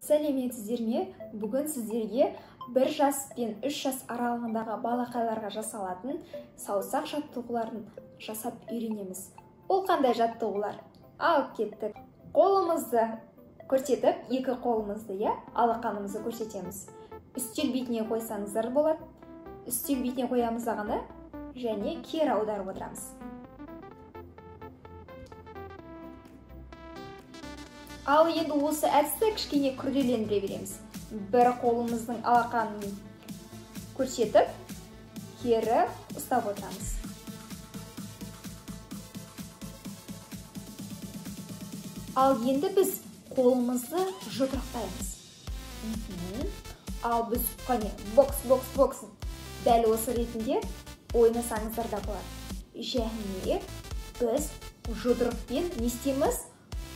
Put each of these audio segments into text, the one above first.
Сәлеметсіздер ме? Бүгін сіздерге 1 жас пен 3 жас аралығындағы балақайларға жасалатын саусақ жаттығуларын жасап үйренеміз. Ол қандай жаттығулар? Алып кеттік. Қолымызды көрсетіп, екі қолымызды, алақанымызды көрсетеміз. Үстел бетіне қойсаңыздар болады. Үстел бетіне қоямыз дағаны және кері аударып отырамыз. Ал енді осы әдісті кішкене күрделендіре береміз. Бір қолымыздың алақанын көрсетіп, кері ұстап отырамыз. Ал енді біз қолымызды жұдырықтаймыз. Ал біз бокс дәл осы ретінде ойнасаңыздар да болады. Және біз жұдырықпен не істейміз?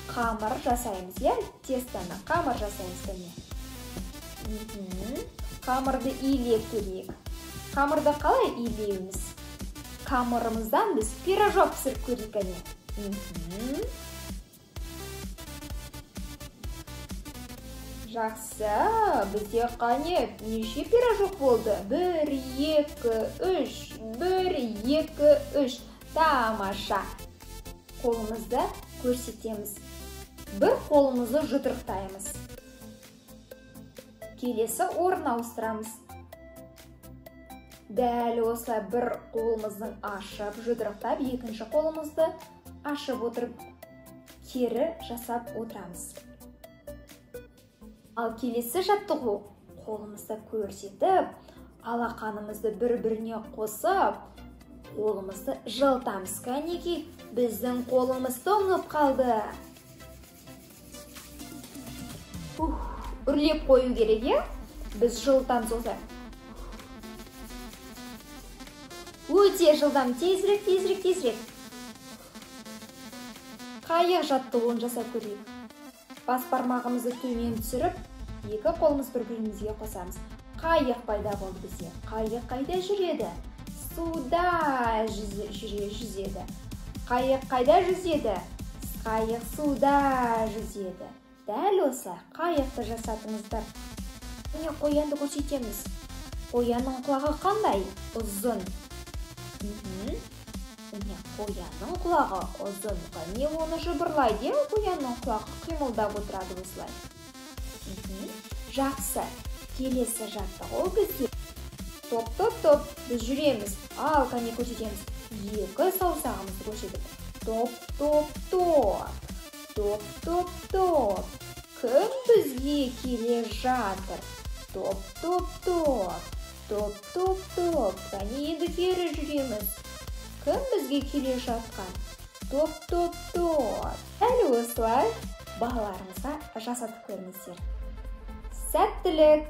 Қамыр жасаймыз, тестаны қамыр жасаймыз кәне. Қамырды илеп көрейік. Қамырды қалай илеуіміз? Қамырымыздан біз пирожок пісіріп көрейік кәне. Жақсы, бізде қане неше пирожок болды? 1, 2, 3, 1, 2, 3. Тамаша. Қолымызды көрсетеміз. Бір қолымызды жұдырықтаймыз. Келесі орын ауыстырамыз. Дәл осылай бір қолымыздың ашып, жұдырықтап, екінші қолымызды ашып отырып, кері жасап отырамыз. Ал келесі жаттығу қолымызды көрсетіп, алақанымызды бір-біріне қосып, қолымызды жылтамыз. Кәнеки, біздің қолымыз тоңып қалды. Үрлеп қою керек, біз жылтамыз осылай. Өте жылдам, тезірек. Қайық жаттығуын жасап көрейік. Бас бармағымызды төмен түсіріп, екі қолымыз бір-бірімізге қосамыз. Қайық пайда болды бізде. Қайық қайда жүреді? Суда жүзеді. Қайық қайда жүзеді? Қайық суда жүзеді. Дәл осылай қайықты жасатыңыздар. Міне қоянды көрсетеміз. Қоянның құлағы қандай? Ұзын. Міне қоянның құлағы ұзын. Не оны жыбырлайды? Қоянның құлағы қимылдап отырады осылай. Жақсы. Келесі жаттығу бізде. Топ. Біз жүреміз. Ал қане көрсетеміз. Екі саусағымызды көрсетіп. Топ. Кім бізге келе жатыр? Топ. Қане енді кері жүреміз. Кім бізге келе жатқан? Топ. Дәл осылай балаларыңызға жасатып көріңіздер. Сәттілік!